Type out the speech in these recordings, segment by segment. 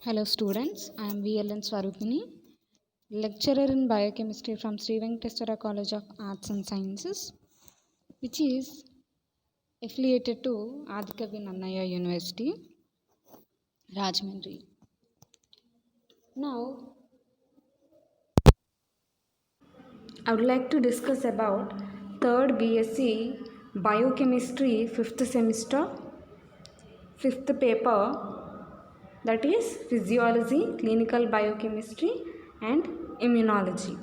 Hello students, I am VLN Swarupini, lecturer in biochemistry from Sri Venkateswara College of Arts and Sciences, which is affiliated to Adikavi Nannaya University, Rajahmundry. Now, I would like to discuss about 3rd BSc Biochemistry 5th semester, 5th paper, that is Physiology, Clinical Biochemistry and Immunology.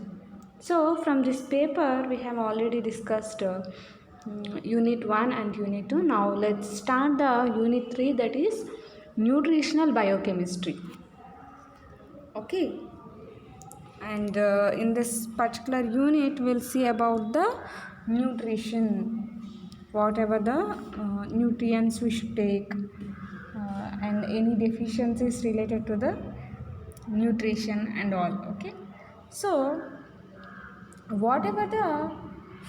So from this paper we have already discussed Unit 1 and Unit 2. Now let's start the Unit 3, that is Nutritional Biochemistry. Okay. And in this particular unit we'll see about the nutrition, whatever the nutrients we should take and any deficiencies related to the nutrition and all. Okay, so whatever the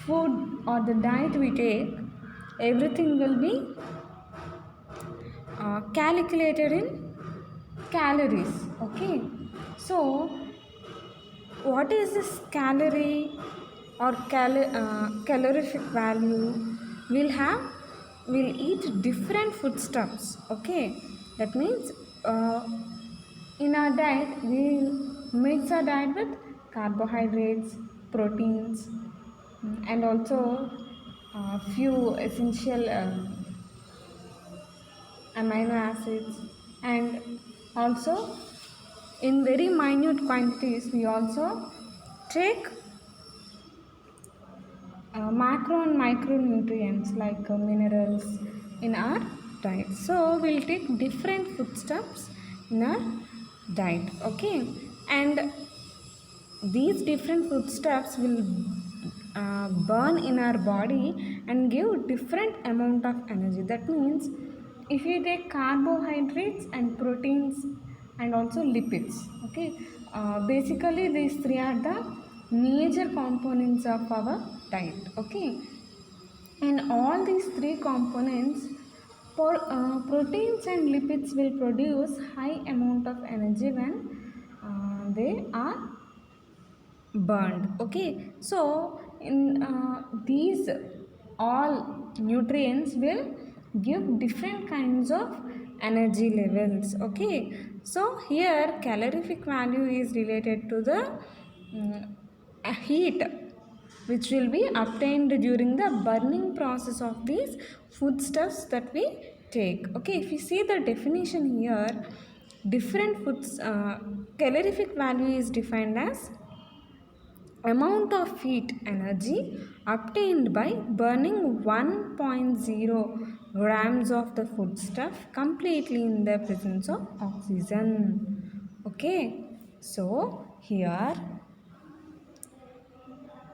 food or the diet we take, everything will be calculated in calories. Okay, so what is this calorie or calorific value? We'll eat different foodstuffs. Okay, that means in our diet we'll mix our diet with carbohydrates, proteins, and also few essential amino acids, and also in very minute quantities we also take macro and micronutrients like minerals in our diet. So we'll take different foodstuffs in our diet. Okay, and these different foodstuffs will burn in our body and give different amount of energy. That means if you take carbohydrates and proteins and also lipids, okay, basically these three are the major components of our diet. Okay, and all these three components, proteins and lipids will produce high amount of energy when they are burned. Okay, so in these all nutrients will give different kinds of energy levels. Okay, so here calorific value is related to the heat which will be obtained during the burning process of these foodstuffs that we take. Okay, if you see the definition here, different foods calorific value is defined as amount of heat energy obtained by burning 1.0 grams of the foodstuff completely in the presence of oxygen. Okay, so here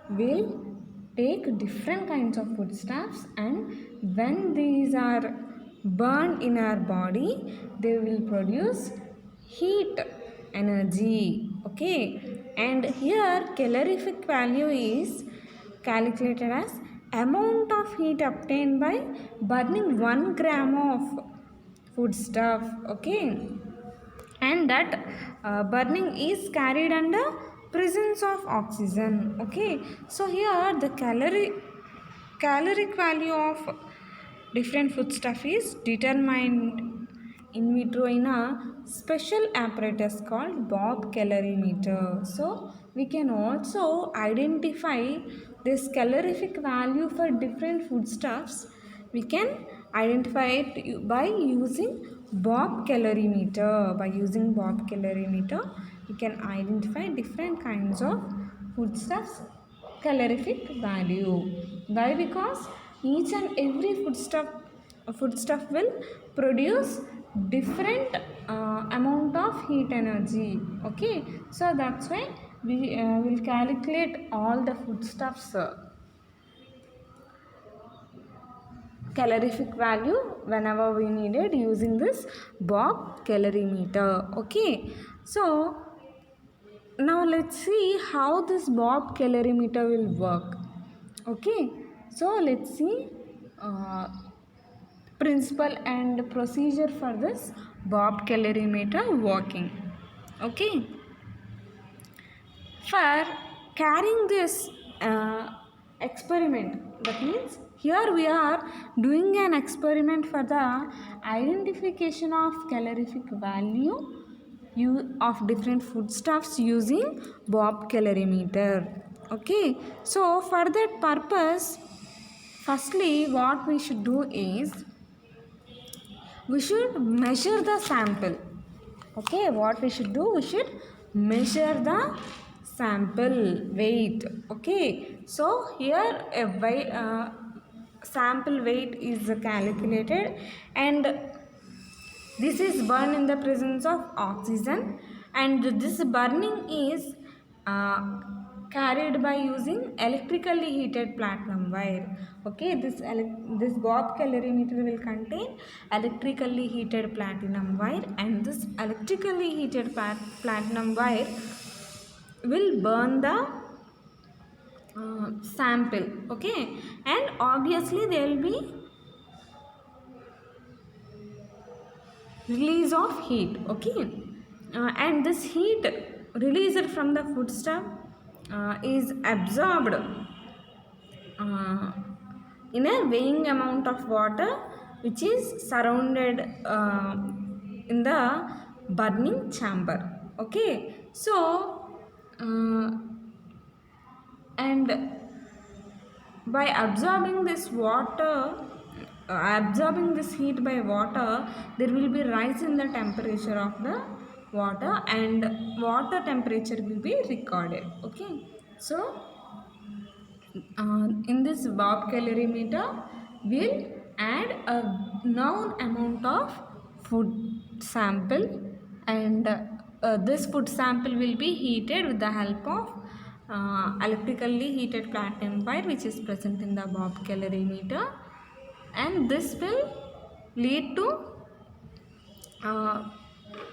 we'll take different kinds of foodstuffs, and when these are burned in our body they will produce heat energy. Okay, and here calorific value is calculated as amount of heat obtained by burning 1 gram of foodstuff. Okay, and that burning is carried under presence of oxygen. Okay, so here the caloric value of different foodstuff is determined in vitro in a special apparatus called Bob calorimeter. So we can also identify this calorific value for different foodstuffs. We can identify it by using Bob calorimeter. By using Bob calorimeter, we can identify different kinds of foodstuffs calorific value. Why? Because each and every foodstuff will produce different amount of heat energy. Okay, so that's why we will calculate all the foodstuffs calorific value whenever we needed using this Bob calorimeter. Okay, so now let's see how this Bob calorimeter will work. Okay, so let's see principle and procedure for this Bob calorimeter working. Okay, for carrying this experiment, that means here we are doing an experiment for the identification of calorific value of different foodstuffs using Bob calorimeter. Okay, so for that purpose, firstly what we should do is we should measure the sample. Okay, what we should do, we should measure the sample weight. Okay, so here sample weight is calculated, and this is burned in the presence of oxygen, and this burning is carried by using electrically heated platinum wire. Okay, this Bob calorimeter will contain electrically heated platinum wire, and this electrically heated platinum wire will burn the sample. Okay, and obviously there will be release of heat. Okay, and this heat released from the foodstuff is absorbed in a weighing amount of water which is surrounded in the burning chamber. Okay, so and by absorbing this water, absorbing this heat by water, there will be rise in the temperature of the water, and water temperature will be recorded. Okay, so in this Bob calorimeter, we'll add a known amount of food sample, and this food sample will be heated with the help of electrically heated platinum wire which is present in the Bob calorimeter, and this will lead to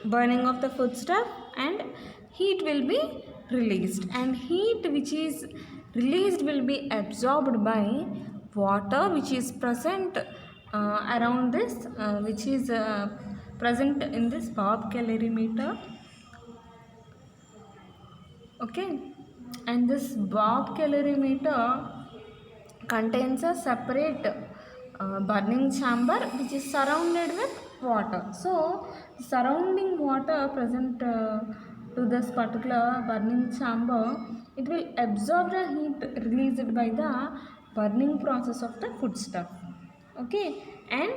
burning of the foodstuff, and heat will be released, and heat which is released will be absorbed by water which is present around this which is present in this Bob calorimeter. Okay, and this Bob calorimeter contains a separate burning chamber which is surrounded with water. So surrounding water present to this particular burning chamber, it will absorb the heat released by the burning process of the foodstuff. Okay, and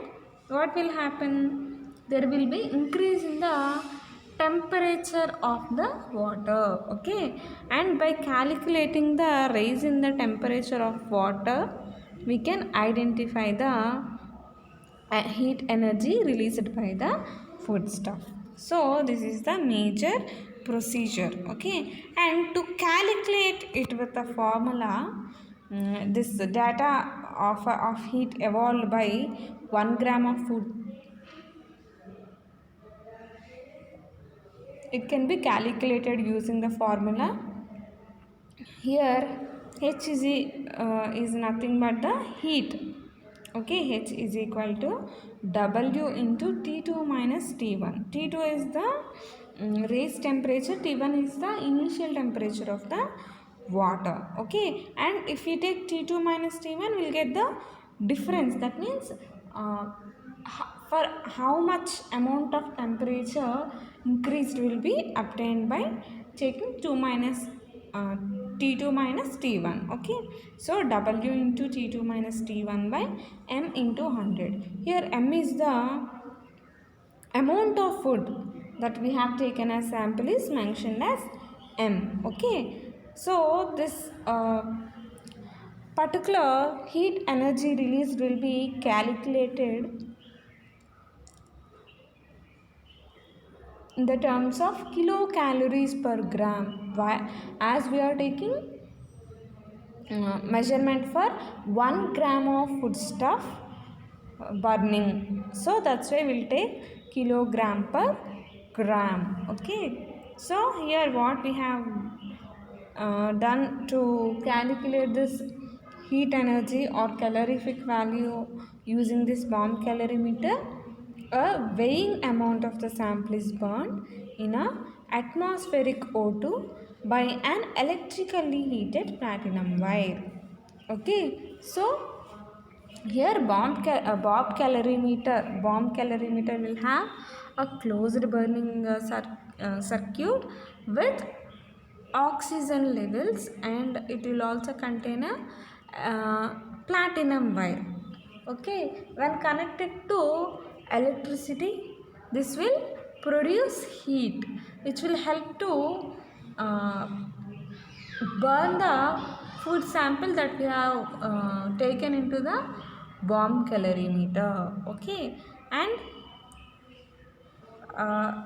what will happen, there will be increase in the temperature of the water. Okay, and by calculating the rise in the temperature of water, we can identify the heat energy released by the foodstuff. So this is the major procedure. Okay, and to calculate it with a formula, this data of heat evolved by 1 gram of food, it can be calculated using the formula. Here H is nothing but the heat. Okay, H is equal to W into T2 minus T1. T2 is the raised temperature, T1 is the initial temperature of the water. Okay, and if we take T2 minus T1, we will get the difference. That means for how much amount of temperature increased will be obtained by taking 2 minus T2 minus T1. Okay, so W into T2 minus T1 by M into 100. Here M is the amount of food that we have taken as sample is mentioned as M. Okay, so this particular heat energy released will be calculated in the terms of kilocalories per gram. Why? As we are taking measurement for 1 gram of foodstuff burning, so that's why we'll take kilogram per gram. Okay, so here what we have done to calculate this heat energy or calorific value using this Bob calorimeter, a weighing amount of the sample is burned in a atmospheric O2 by an electrically heated platinum wire. Okay, so here bomb calorimeter will have a closed burning circuit with oxygen levels, and it will also contain a platinum wire. Okay, when connected to electricity, this will produce heat which will help to uh, burn the food sample that we have taken into the bomb calorimeter. Okay, and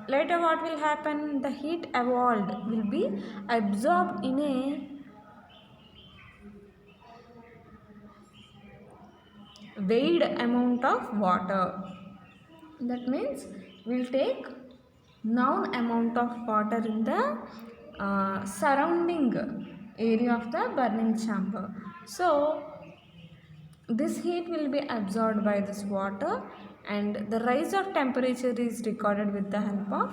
later what will happen, the heat evolved will be absorbed in a weighed amount of water. That means we'll take known amount of water in the surrounding area of the burning chamber. So this heat will be absorbed by this water, and the rise of temperature is recorded with the help of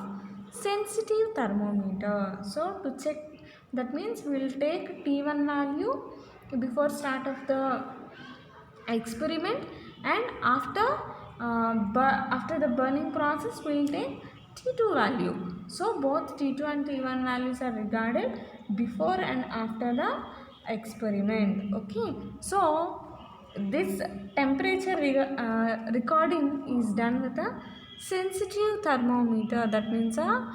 sensitive thermometer. So to check, that means we will take T1 value before start of the experiment, and after the burning process we will take T2 value. So both T2 and T1 values are regarded before and after the experiment. Okay, so this temperature recording is done with a sensitive thermometer, that means a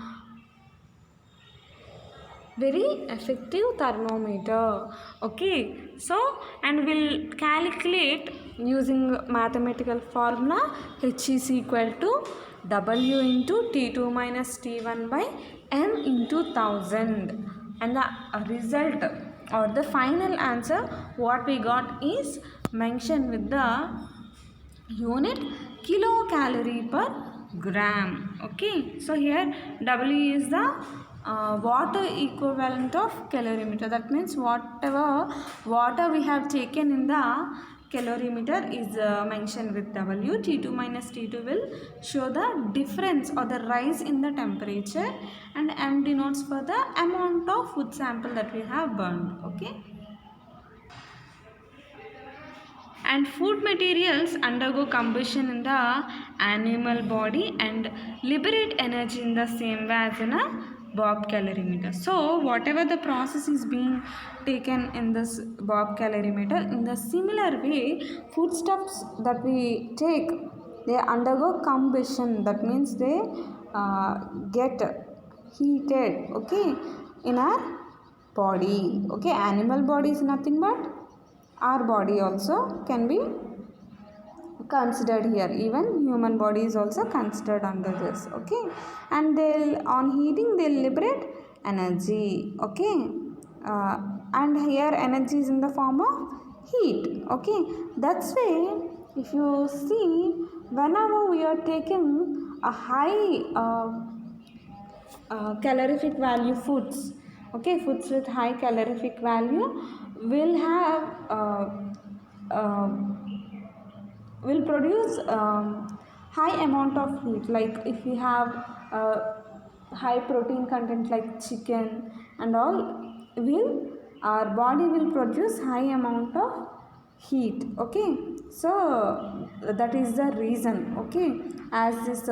very effective thermometer. Okay, so and we'll calculate using mathematical formula H is equal to W into T2 minus T1 by M into 1000, and the result or the final answer what we got is mentioned with the unit kilocalorie per gram. Okay, so here W is the water equivalent of calorimeter. That means whatever water we have taken in the calorimeter is mentioned with W. T2 minus T2 will show the difference or the rise in the temperature, and M denotes for the amount of food sample that we have burned. Okay, and food materials undergo combustion in the animal body and liberate energy in the same way as in a Bob calorimeter. So whatever the process is being taken in this Bob calorimeter, in the similar way foodstuffs that we take, they undergo combustion. That means they get heated, okay, in our body. Okay, animal body is nothing but our body also can be considered here, even human body is also considered under this. Okay, and they'll on heating they'll liberate energy. Okay, and here energy is in the form of heat. Okay, that's why if you see, whenever we are taking a high calorific value foods, okay, foods with high calorific value will have uh, will produce high amount of heat. Like if we have high protein content like chicken and all, will our body will produce high amount of heat. Okay, so that is the reason. Okay, as this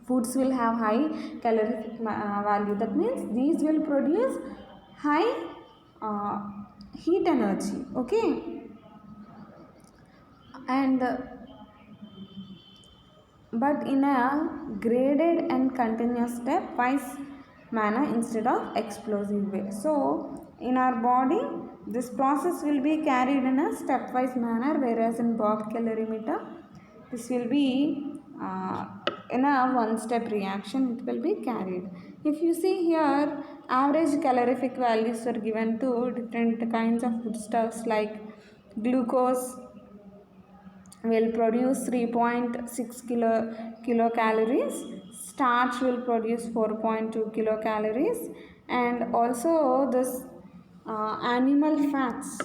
foods will have high calorific value, that means these will produce high uh, heat energy. Okay, and but in a graded and continuous stepwise manner instead of explosive way. So in our body this process will be carried in a stepwise manner, whereas in Bob calorimeter this will be in a one step reaction it will be carried. If you see here, average calorific values are given to different kinds of foodstuffs. Like glucose will produce 3.6 kilocalories, starch will produce 4.2 kilocalories, and also this animal fats,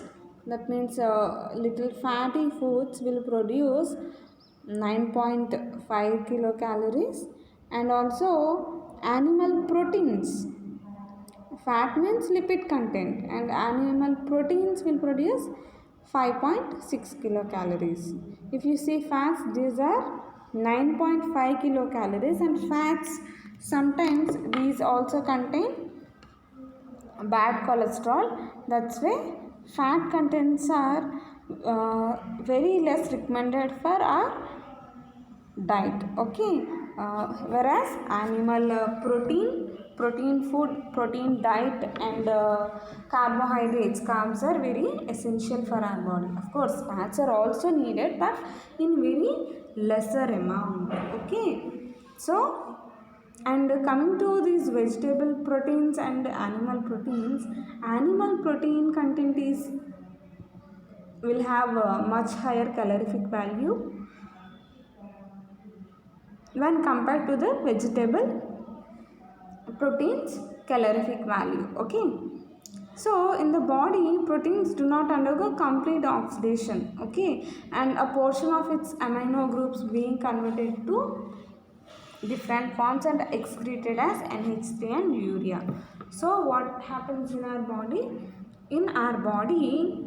that means little fatty foods will produce 9.5 5 kilocalories. And also animal proteins. Fat means lipid content, and animal proteins will produce 5.6 kilocalories. If you see fats, these are 9.5 kilocalories, and fats sometimes these also contain bad cholesterol. That's why fat contents are very less recommended for our diet. Okay. Whereas animal protein food, protein diet, and carbs are very essential for our body. Of course fats are also needed, but in very lesser amount. Okay. So, and coming to these vegetable proteins and animal protein content is will have a much higher calorific value when compared to the vegetable proteins calorific value. Okay. So in the body, proteins do not undergo complete oxidation. Okay. And a portion of its amino groups being converted to different forms and excreted as NH3 and urea. So what happens in our body? In our body,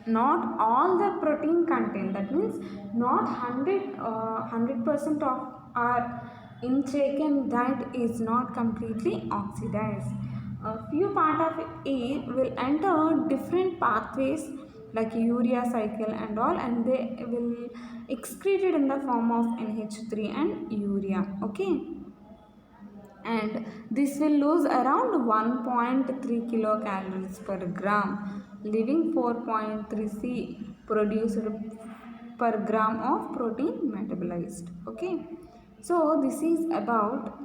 not all the protein content, that means not 100% of our intake and diet is not completely oxidized. A few part of it will enter different pathways like urea cycle and all, and they will excreted in the form of NH3 and urea. Okay. And this will lose around 1.3 kilocalories per gram, leaving 4.3 C produced per gram of protein metabolized. Okay. So this is about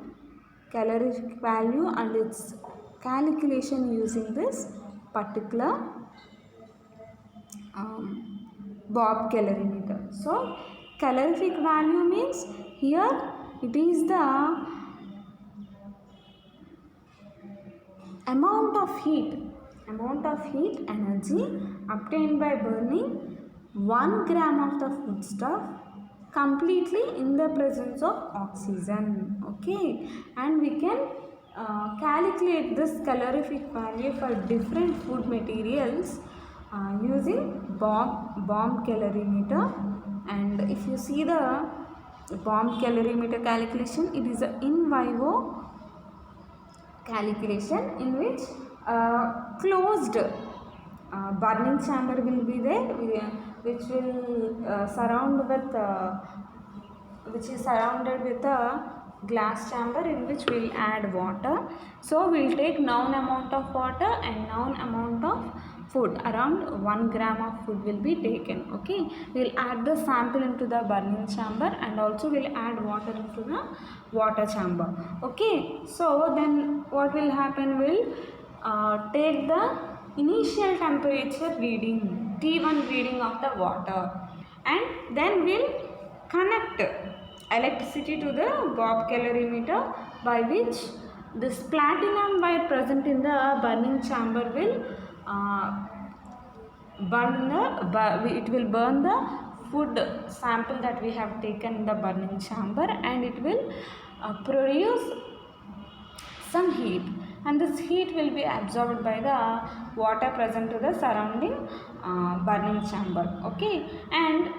calorific value and its calculation using this particular Bob calorimeter. So calorific value means here it is the amount of heat energy obtained by burning 1 gram of the foodstuff completely in the presence of oxygen. Okay. And we can calculate this calorific value for different food materials using bomb calorimeter. And if you see the bomb calorimeter calculation, it is an in vivo calculation in which closed burning chamber will be there, which will which is surrounded with a glass chamber in which we will add water. So we will take known amount of water and known amount of food. Around 1 gram of food will be taken. Okay. We will add the sample into the burning chamber, and also we will add water into the water chamber. Okay. So then what will happen, will take the initial temperature reading, T1 reading of the water, and then we'll connect electricity to the Bob calorimeter, by which this platinum wire present in the burning chamber will burn the food sample that we have taken in the burning chamber, and it will produce some heat, and this heat will be absorbed by the water present to the surrounding burning chamber. Okay. And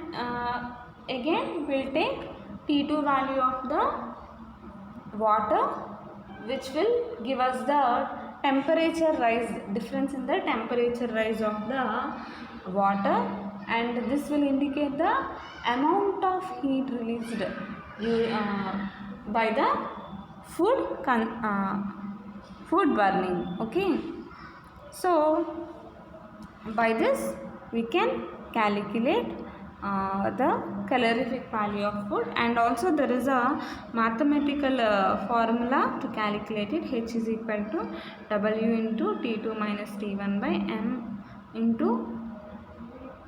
again we'll take T2 value of the water, which will give us the temperature rise, difference in the temperature rise of the water, and this will indicate the amount of heat released by the food burning. Okay. So by this we can calculate the calorific value of food, and also there is a mathematical formula to calculate it. H is equal to W into T2 minus T1 by M into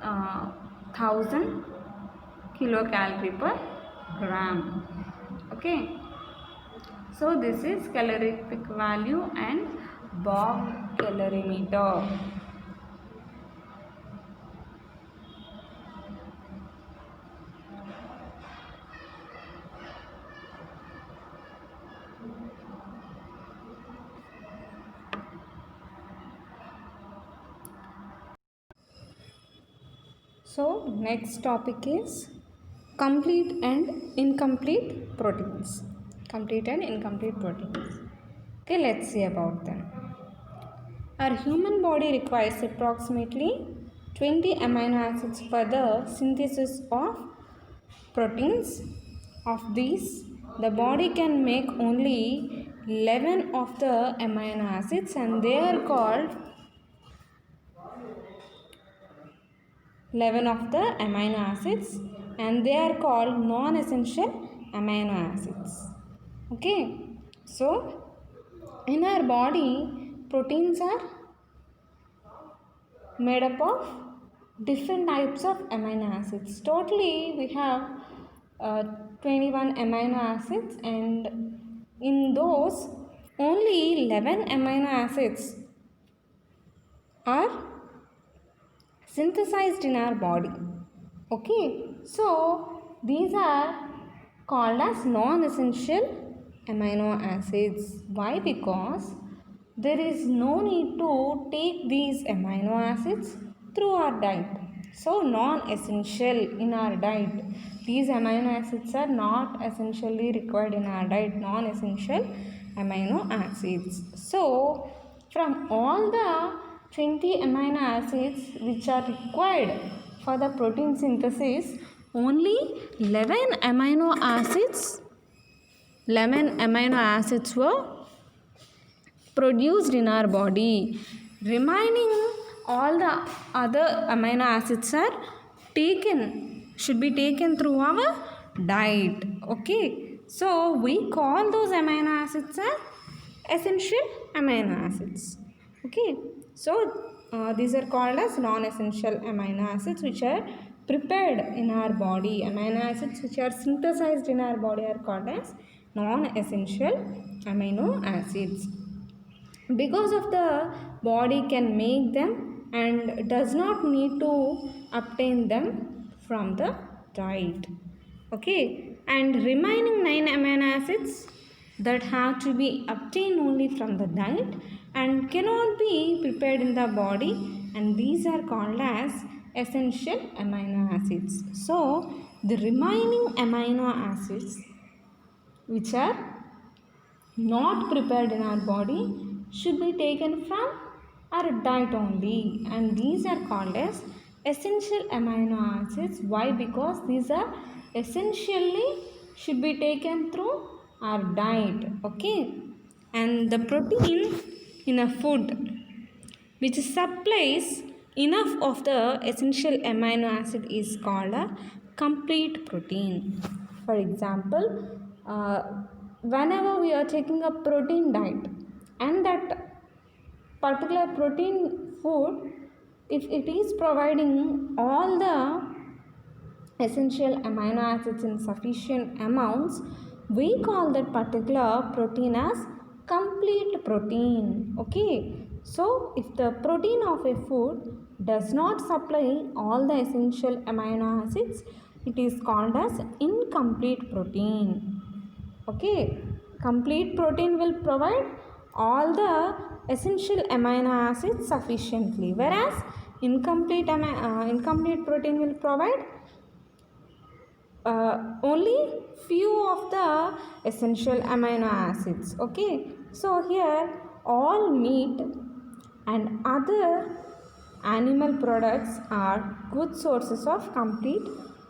1000 kilocalorie per gram. Okay. So this is calorific value and Bob calorimeter. So next topic is complete and incomplete proteins. Complete and incomplete proteins. Okay, let's see about them. Our human body requires approximately 20 amino acids for the synthesis of proteins. Of these, the body can make only 11 of the amino acids, and they are called 11 of the amino acids, and they are called non-essential amino acids. Okay, so in our body, proteins are made up of different types of amino acids. Totally we have 21 amino acids, and in those only 11 amino acids are synthesized in our body. Okay, so these are called as non-essential amino acids. Why? Because there is no need to take these amino acids through our diet. So non-essential in our diet, these amino acids are not essentially required in our diet, non-essential amino acids. So from all the 20 amino acids which are required for the protein synthesis, only 11 amino acids were produced in our body. Remaining all the other amino acids are should be taken through our diet. Okay, so we call those amino acids as essential amino acids. Okay, so these are called as non-essential amino acids which are prepared in our body. Amino acids which are synthesized in our body are called as non-essential amino acids. Because of the body can make them and does not need to obtain them from the diet. Okay, and remaining 9 amino acids that have to be obtained only from the diet and cannot be prepared in the body, and these are called as essential amino acids. So the remaining amino acids which are not prepared in our body should be taken from our diet only, and these are called as essential amino acids. Why? Because these are essentially should be taken through our diet. Okay, and the protein in a food which supplies enough of the essential amino acid is called a complete protein. For example, whenever we are taking a protein diet and that particular protein food, if it is providing all the essential amino acids in sufficient amounts, we call that particular protein as complete protein. Okay, so if the protein of a food does not supply all the essential amino acids, it is called as incomplete protein. Okay, complete protein will provide all the essential amino acids sufficiently, whereas incomplete protein will provide only few of the essential amino acids. Okay, so here all meat and other animal products are good sources of complete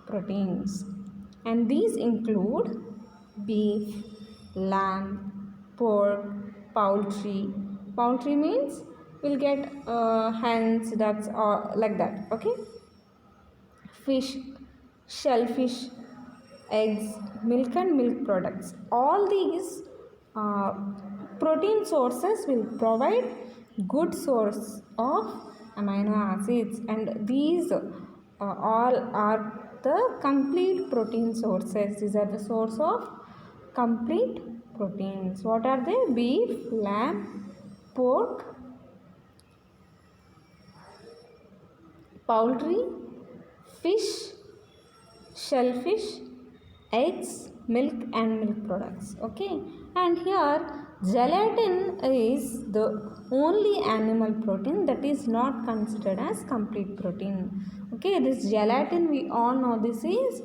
proteins, and these include beef, lamb, pork, poultry. Poultry means we'll get hens, ducks, or like that. Okay, fish, shellfish, eggs, milk and milk products. All these protein sources will provide good source of amino acids, and these all are the complete protein sources. These are the source of complete proteins. What are they? Beef, lamb, pork, poultry, fish, shellfish, eggs, milk and milk products. Okay, and here Gelatin is the only animal protein that is not considered as complete protein. Okay, this gelatin we all know this is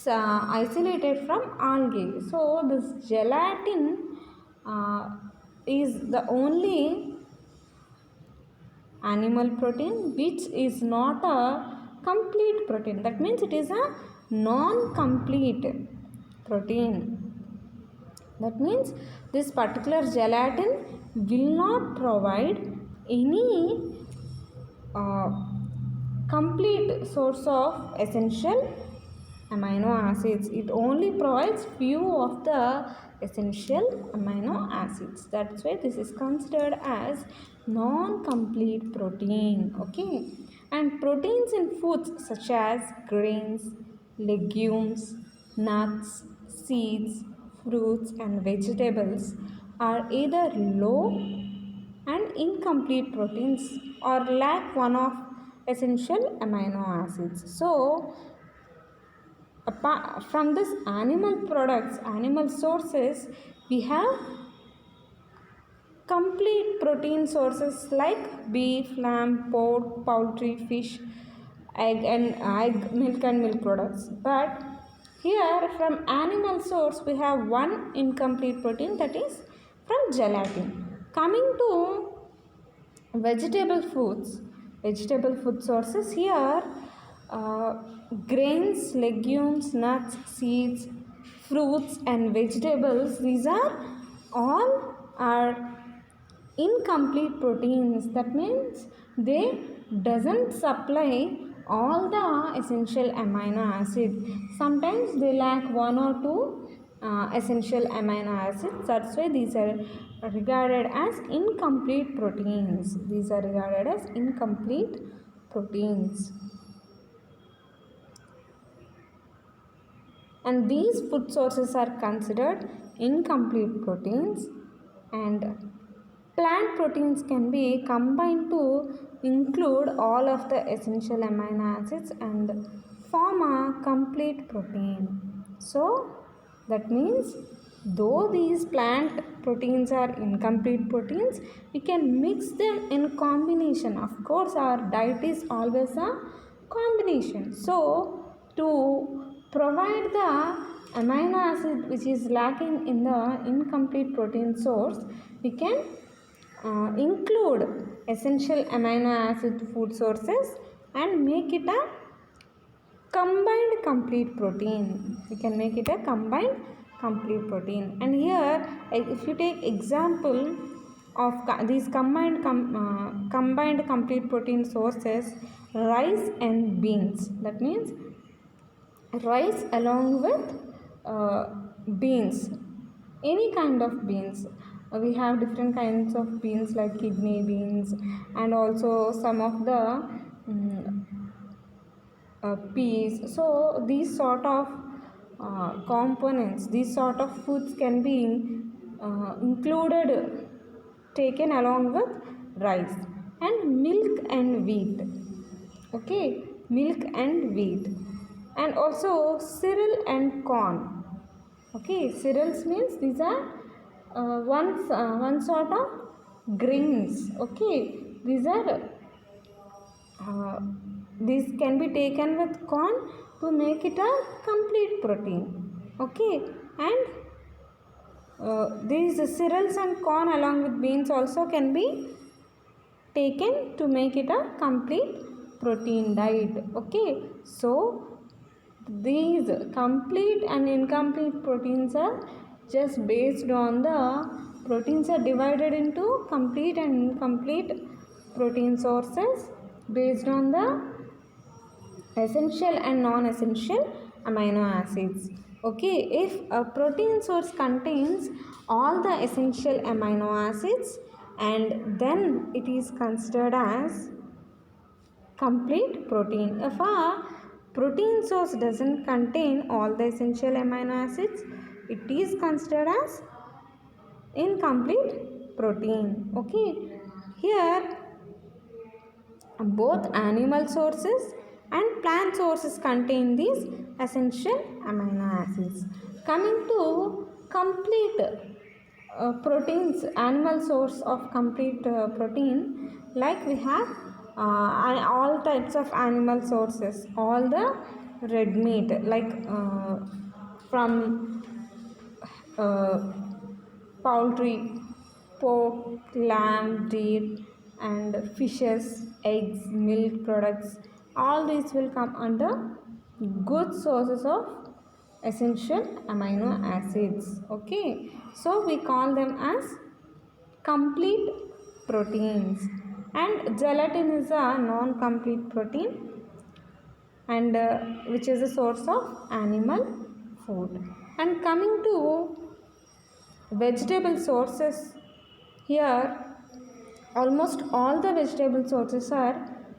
isolated from algae. So this gelatin is the only animal protein which is not a complete protein. That means it is a non-complete protein. That means this particular gelatin will not provide any uh, complete source of essential amino acids. It only provides few of the essential amino acids. That's why this is considered as non-complete protein. Okay, and proteins in foods such as grains, legumes, nuts, seeds, fruits and vegetables are either low and incomplete proteins or lack one of essential amino acids. So apart from this animal products, animal sources, we have complete protein sources like beef, lamb, pork, poultry, fish, milk and milk products. But here from animal source we have one incomplete protein, that is from gelatin. Coming to vegetable food sources, here uh, grains, legumes, nuts, seeds, fruits and vegetables, these are all are incomplete proteins. That means they doesn't supply all the essential amino acid. Sometimes they lack one or two essential amino acids. That's why these are regarded as incomplete proteins. These are regarded as incomplete proteins. And these food sources are considered incomplete proteins, and plant proteins can be combined to include all of the essential amino acids and form a complete protein. So that means though these plant proteins are incomplete proteins, we can mix them in combination. Of course, our diet is always a combination. So to provide the amino acid which is lacking in the incomplete protein source, we can include essential amino acid food sources and make it a combined complete protein. We can make it a combined complete protein. And here if you take example of these combined complete protein sources, rice and beans. That means rice along with beans, any kind of beans. We have different kinds of beans like kidney beans and also some of the peas. So these sort of components, these sort of foods can be included, taken along with rice. And milk and wheat. Okay, milk and wheat. And also cereal and corn. Okay, cereals means these are one sort of grains. Okay, these can be taken with corn to make it a complete protein. Okay, and these cereals and corn along with beans also can be taken to make it a complete protein diet. Okay, so these complete and incomplete proteins are just based on the proteins are divided into complete and incomplete protein sources based on the essential and non-essential amino acids. Okay, if a protein source contains all the essential amino acids, and then it is considered as complete protein. If a protein source doesn't contain all the essential amino acids, it is considered as incomplete protein. Okay, here both animal sources and plant sources contain these essential amino acids. Coming to complete proteins, animal source of complete protein, like we have all types of animal sources, all the red meat, like from poultry, pork, lamb, deer, and fishes, eggs, milk products. All these will come under good sources of essential amino acids. Okay, so we call them as complete proteins. And gelatin is a non-complete protein, and which is a source of animal food. And coming to vegetable sources, here almost all the vegetable sources are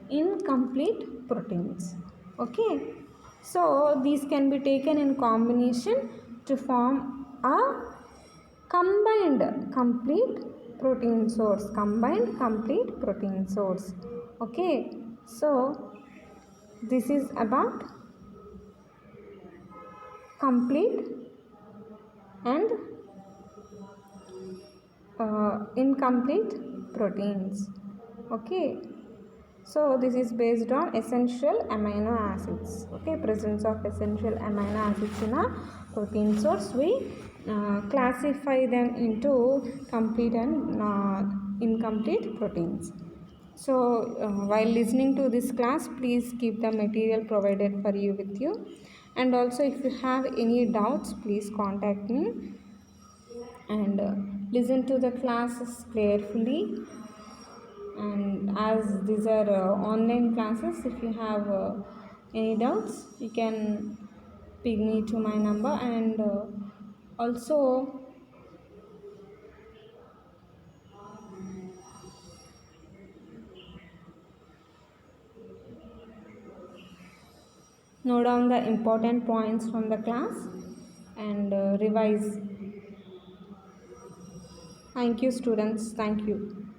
incomplete proteins. Okay, so these can be taken in combination to form a combined complete protein source, combined complete protein source. Okay, so this is about complete and incomplete proteins. Okay, so this is based on essential amino acids. Okay, presence of essential amino acids in a protein source, we classify them into complete and incomplete proteins. So while listening to this class, please keep the material provided for you with you, and also if you have any doubts, please contact me, and listen to the classes carefully. And as these are online classes, if you have any doubts, you can ping me to my number. And also note down the important points from the class and revise. Thank you, students. Thank you.